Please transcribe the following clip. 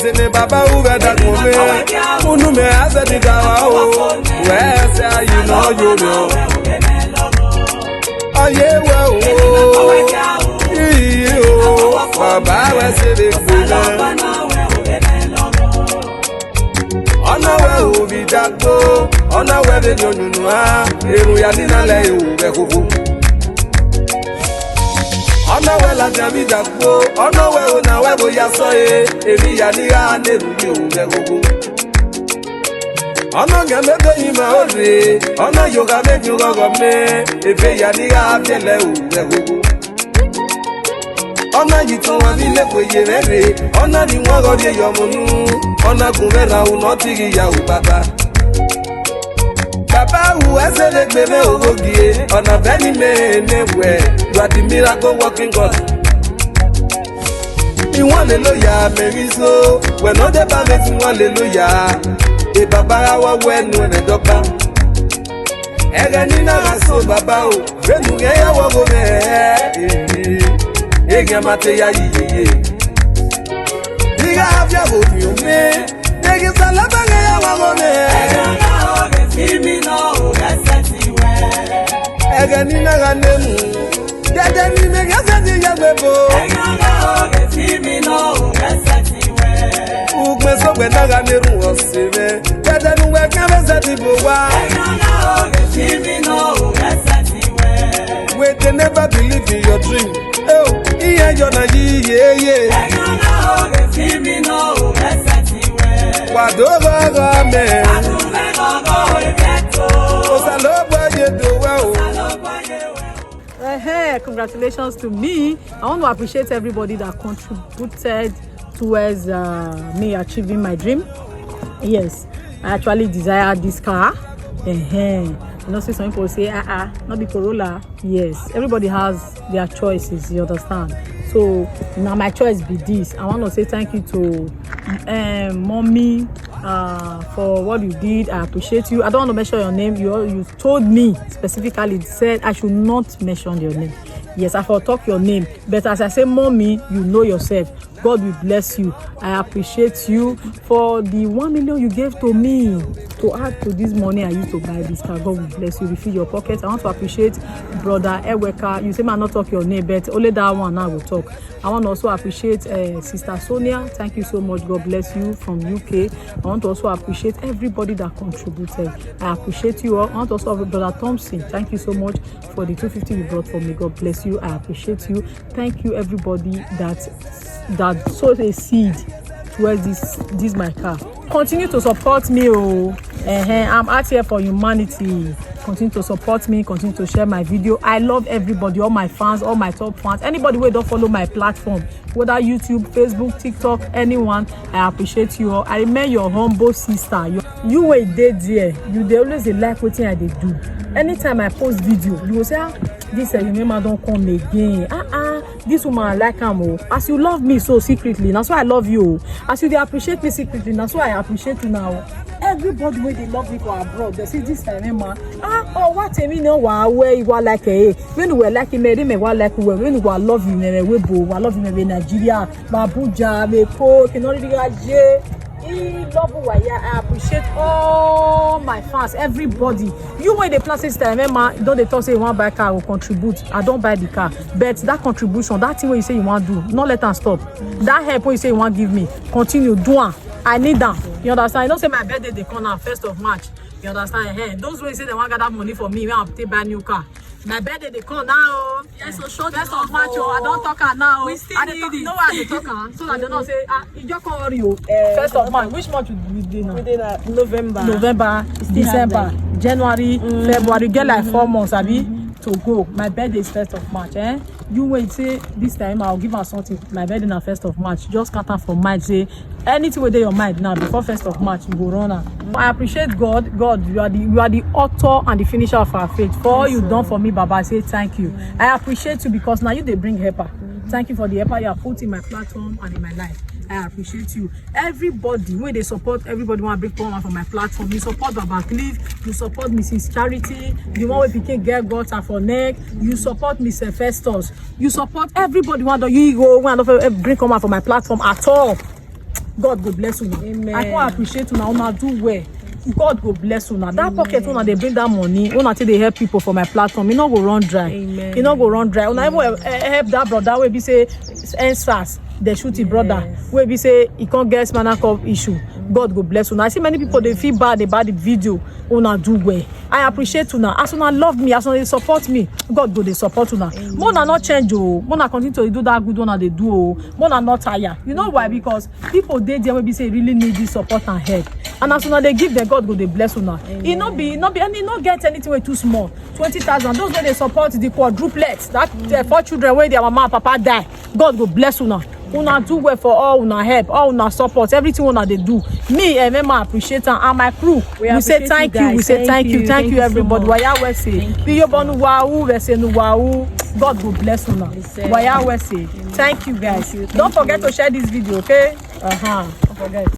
sene baba uve da kume. Unu me ase di gawa o. We say you know you know. Oh yeah we o. Iyo baba we say the kume. Ona we uvi dagbo. Ona we de nyonu a. Eru ya nina le uve kuku. Ona we la jami dagbo. Ona we una we bo ya so e. Ebi ya ni a neru ni uve kuku. Ona gamebe ima ore. Ona yoga me yoga gome. Ebi ya ni a fiele uve kuku. Ona yiton wa ni lepo yere. Ona ni won go de yomunu. Ona kumera unotigi ya ubaba. Baba who has a baby ogogie. Ona beni me newe. You are the miracle working God. You want hallelujah, Mary so. When all the babies you hallelujah. The baba wa when the doctor. Eganina raso baba o. Venu ya wa go me. Ega mate ya yi. Diga afya go you me. Degi salaba ya wa go me. Give me no resetiwe. Eganina ganemu. Dede ni me gaseti ya bebo. Eganina give me no resetiwe. Ugme so gbe na ganeru osime. Dede nu we kan reseti bo wa. Eganina give me no resetiwe. We can never believe in your dream. Oh, iya yo na yi ye. Eganina give me no resetiwe. Wa do ga me. Hey, congratulations to me. I want to appreciate everybody that contributed towards me achieving my dream. Yes, I actually desire this car. You know, see some people say, not the Corolla. Yes, everybody has their choices, you understand? So now my choice be this. I want to say thank you to mommy for what you did. I appreciate you. I don't want to mention your name. You told me specifically, said I should not mention your name. Yes, I will talk your name, but as I say mommy, you know yourself. God will bless you. I appreciate you for the 1 million you gave to me to add to this money I used to buy this car. God will bless you. Refill your pockets. I want to appreciate brother Eweka. You say man not talk your name, but only that one I will talk. I want to also appreciate sister Sonia. Thank you so much. God bless you from UK. I want to also appreciate everybody that contributed. I appreciate you all. I want to also appreciate brother Thompson. Thank you so much for the 250 you brought for me. God bless you. I appreciate you. Thank you everybody that sowed a seed towards this my car. Continue to support me. I'm out here for humanity. Continue to support me, continue to share my video. I love everybody, all my fans, all my top fans, anybody who don't follow my platform, whether YouTube, Facebook, TikTok, anyone. I appreciate you all. I remain your humble sister. You were dead there. They always like what I do. Anytime I post video, you will say, this remember don't come again. This woman I like am. As you love me so secretly, that's why I love you. As you appreciate me secretly, that's why I appreciate you now. Everybody when they love me for abroad, they say this remember. What I mean, where you are like when you were like me like when you are love you, I love you in Nigeria, Abuja, Mepo, I appreciate all my fans, everybody. You when they plan system, remember, don't they talk say you want buy car or contribute? I don't buy the car, but that contribution, that thing when you say you want to do, not let them stop. That help when you say you want give me, continue do it. I need them. You understand? You don't say my birthday they come on 1st of March. You understand? Those who say they want to get that money for me, when I'm buy a new car. My birthday they come now. Yes, so short 1st of March. I don't talk her now. We still need it. No one they talk her. So that they don't say you just call you 1st of March. Which month we did now? We did November, December, January, February. Get like 4 months, abi, to go. My birthday is 1st of March. You wait say this time I'll give her something. My birthday na 1st of March. Just count her from mind. Say anything within your mind now before 1st of March you go run her. I appreciate God. God, you are the author and the finisher of our faith. For all you done for me, Baba, I say thank you. I appreciate you because now you they bring helper. Thank you for the helper you have put in my platform and in my life. I appreciate you. Everybody, when they support, everybody want to bring power from my platform. You support Baba Cliff, you support Mrs. Charity, the one where people get gutter for neck, you support Mr. Festus, you support everybody. Want to you go when I bring come out from my platform at all. God go bless una. Amen. I can't appreciate una do well. God go bless una. That pocket una they bring that money. Una till they help people for my platform. You no go run dry. Amen. You no go run dry. Una even help that brother where be say NSAS. They shoot his brother. Where be say he can't get spinal cord issue. God go bless una. I see many people they feel bad about the video. Una do well. I appreciate una. As una love me, as una they support me, God go they support una. Mona not change oh. Mona continue to do that good one they do oh. Mona not tire. You know why? Because people they there will be say really need this support and help. And as una they give them, God go they bless una. It not be and it not get anything way too small. 20,000. Those where they support the quadruplets. That 4 children where their mama and papa die. God go bless una. Una do well for all una help, all una support, everything una they do. Me and Mema appreciate and my crew. We say thank you. We say thank you everybody. So Waya we say. Be your bonu wau, we say no wau. God go bless una. Waya we say. Thank you guys. Don't forget to share this video, okay? Don't forget.